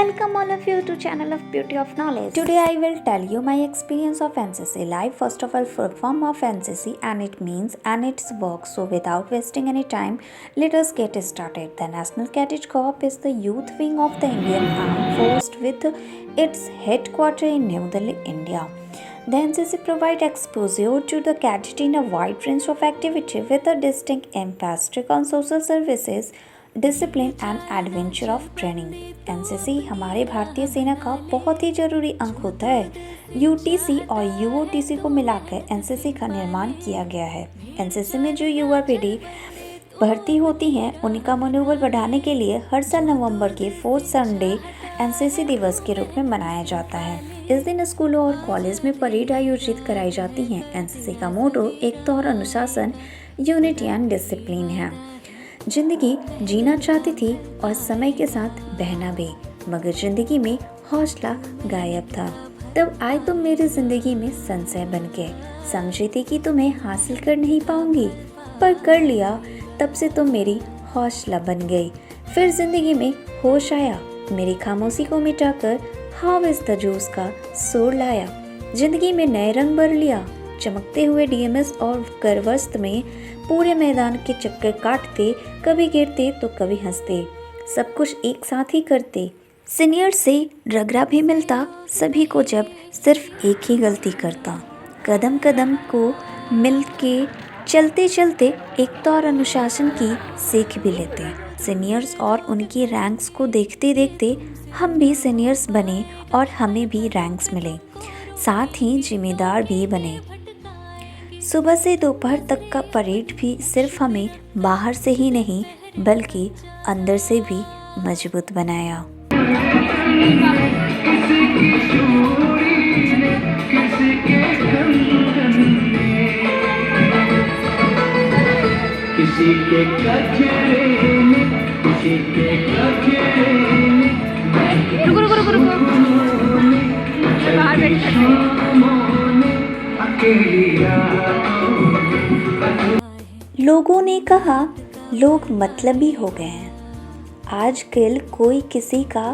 Welcome all of you to channel of Beauty of Knowledge. Today I will tell you my experience of NCC life. First of all, full form of NCC and it means and its work. So without wasting any time, let us get started. The National Cadet Corps is the youth wing of the Indian Armed Forces with its headquarters in New Delhi, India. The NCC provides exposure to the cadet in a wide range of activity with a distinct emphasis on social services, discipline and adventure of training. NCC हमारे भारतीय सेना का बहुत ही ज़रूरी अंग होता है। UTC और यूओटीसी को मिलाकर एनसीसी का निर्माण किया गया है। एनसीसी में जो युवा पीढ़ी भर्ती होती हैं उनका मनोबल बढ़ाने के लिए हर साल नवंबर के 4th संडे एनसीसी दिवस के रूप में मनाया जाता है। इस दिन स्कूलों और कॉलेज में परेड आयोजित कराई जाती हैं। एनसीसी का मोटो एकता और अनुशासन, यूनिटी एंड डिसिप्लिन है। जिंदगी जीना चाहती थी और समय के साथ बहना भी, मगर जिंदगी में हौसला गायब था। तब आए तुम मेरी जिंदगी में संशय बन के, समझी थी कि तुम्हें हासिल कर नहीं पाऊंगी, पर कर लिया, तब से तुम मेरी हौसला बन गई। फिर जिंदगी में होश आया, मेरी खामोशी को मिटाकर हाविस द जोश का शोर लाया। जिंदगी में नए रंग भर लिया, चमकते हुए डीएमएस और गर्वस्त में पूरे मैदान के चक्कर काटते, कभी गिरते तो कभी हंसते, सब कुछ एक साथ ही करते। सीनियर से रगड़ा भी मिलता सभी को जब सिर्फ एक ही गलती करता। कदम कदम को मिल के चलते चलते एकता और अनुशासन की सीख भी लेते। सीनियर्स और उनकी रैंक्स को देखते देखते हम भी सीनियर्स बने और हमें भी रैंक्स मिले, साथ ही जिम्मेदार भी बने। सुबह से दोपहर तक का परेड भी सिर्फ हमें बाहर से ही नहीं बल्कि अंदर से भी मजबूत बनाया। किसी के कचरे में, किसी के कचरे में, रुको रुको रुको रुको, बाहर बैठ लोगों ने कहा लोग मतलबी हो गए हैं, आजकल कोई किसी का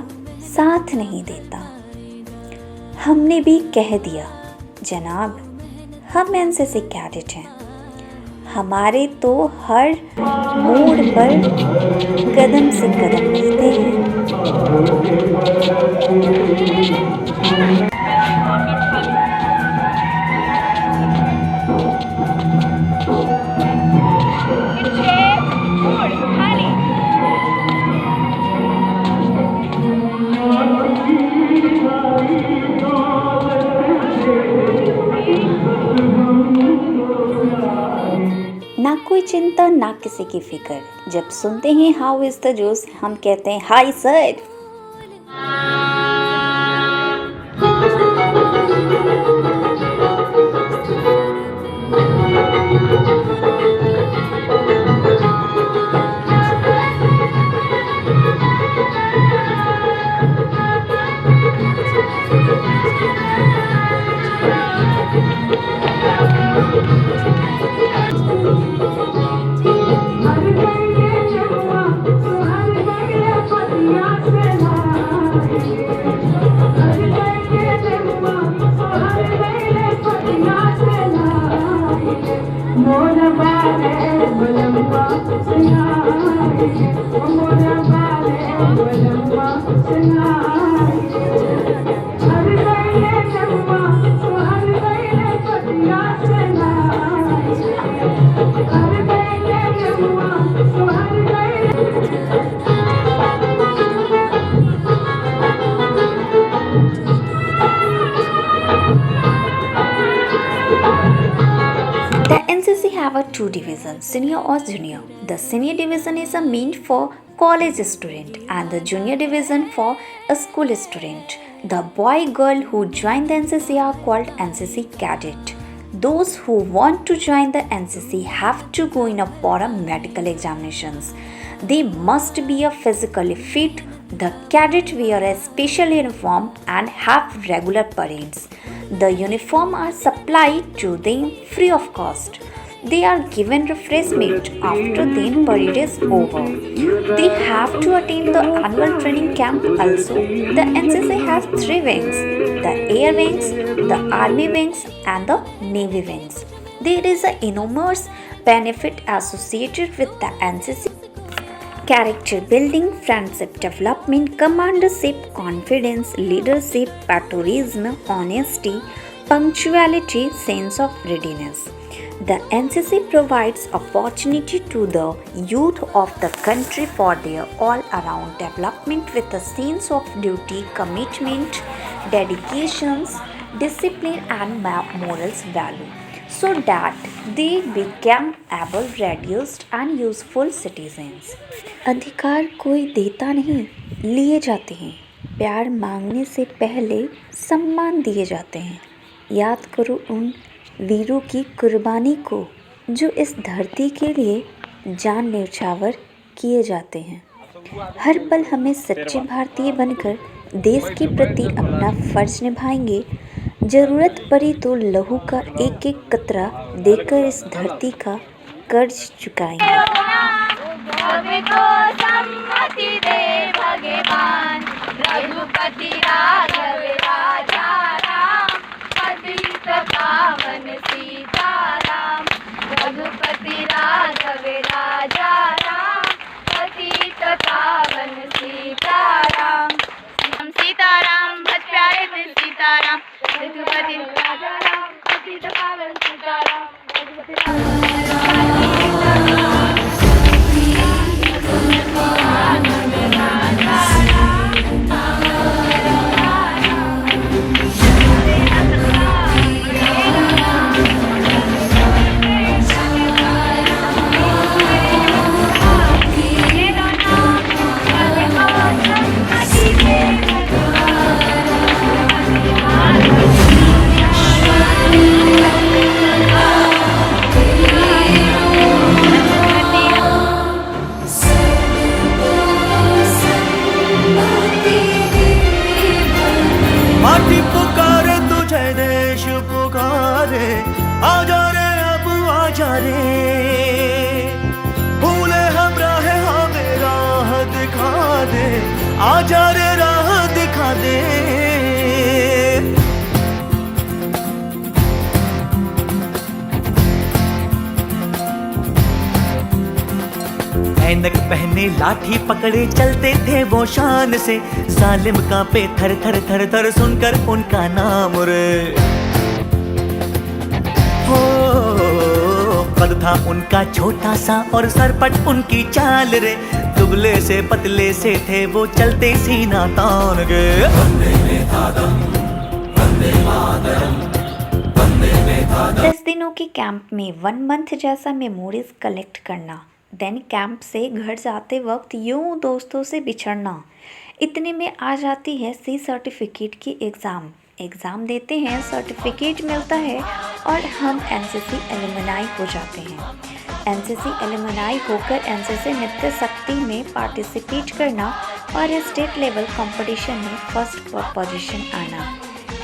साथ नहीं देता। हमने भी कह दिया जनाब हम एनसीसी कैडेट हैं, हमारे तो हर मोड़ पर कदम से कदम मिलते हैं। ना कोई चिंता ना किसी की फिक्र, जब सुनते हैं हाउ इज द जोश हम कहते हैं hi sir. Have a two division, senior or junior. The senior division is meant for college student and the junior division for a school student. The boy girl who join the NCC are called NCC cadet. Those who want to join the NCC have to go in for a medical examinations. They must be a physically fit. The cadet wear a special uniform and have regular parades. The uniform are supplied to them free of cost. They are given refreshment after the parade is over. They have to attend the annual training camp also. The NCC has three wings: the air wings, the army wings, and the navy wings. There is an enormous benefit associated with the NCC: character building, friendship development, commandership, confidence, leadership, patriotism, honesty, punctuality, sense of readiness. The NCC provides opportunity to the youth of the country for their all-around development with a sense of duty, commitment, dedications, discipline and morals value, so that they become able, reduced and useful citizens. अधिकार कोई देता नहीं, लिए जाते हैं। प्यार मांगने से पहले सम्मान दिए जाते हैं। याद करो उन वीरों की कुर्बानी को जो इस धरती के लिए जान न्यौछावर किए जाते हैं। हर पल हमें सच्चे भारतीय बनकर देश के प्रति अपना फर्ज निभाएंगे। ज़रूरत पड़ी तो लहू का एक एक कतरा देकर इस धरती का कर्ज चुकाएंगे। रघुपति राघव राजा राम, पतित पावन सीताराम। रघुपति राघव राजा राम, पतित पावन सीताराम। हम सीताराम बहुत प्यारे थे सीताराम। रघुपति राजा राम, पतित पावन सीताराम। रघुपति माटी पुकारे तुझे, देश पुकारे, आजा रे अब आजा रे। भूले हम राह हमें राह दिखा दे, आजा रे राह दिखा दे। ऐनक पहने लाठी पकड़े चलते थे वो शान से, सालिम कांपे थर थर थर थर सुनकर उनका नाम रे। हो कद था उनका छोटा सा और सरपट उनकी चाल रे, दुबले से पतले से थे वो चलते सीना तान गे। वंदे मातरम, वंदे मातरम, वंदे मातरम। 10 दिनों के कैंप में 1 मंथ जैसा मेमोरीज कलेक्ट करना, देन कैंप से घर जाते वक्त यूं दोस्तों से बिछड़ना। इतने में आ जाती है सी सर्टिफिकेट की एग्ज़ाम देते हैं, सर्टिफिकेट मिलता है और हम एनसीसी एलुमनाई हो जाते हैं। एनसीसी एलुमनाई होकर एनसीसी नृत्य शक्ति में पार्टिसिपेट करना और स्टेट लेवल कंपटीशन में फर्स्ट पोजीशन आना।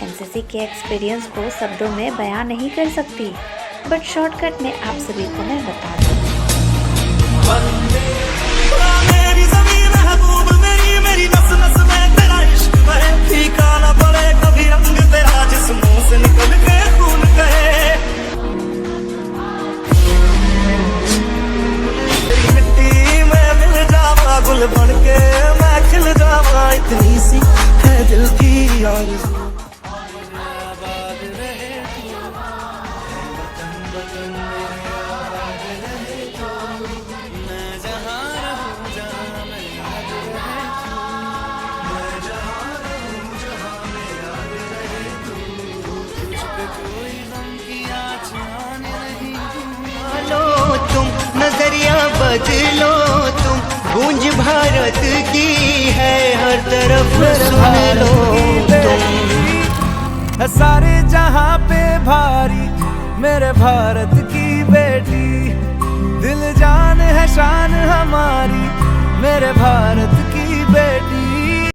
एनसीसी के एक्सपीरियंस को शब्दों में बयान नहीं कर सकती, बट शॉर्टकट में आप सभी को मैं बता दूँ। मेरी ज़मीन महबूब मेरी, मेरी नस नस में तेरा इश्क बहे, फीका ना पड़े कभी रंग तेरा, जिस मुंह से निकल के खून कहे। तेरी मिट्टी में मिल जावा, गुल बन के मैं खिल जावा, इतनी सी है दिल की आरज़ू। तुम नजरिया बदलो, तुम गूंज भारत की है हर तरफ सुन लो तुम। सारे जहां पे भारी मेरे भारत की बेटी, दिल जान है शान हमारी मेरे भारत की बेटी।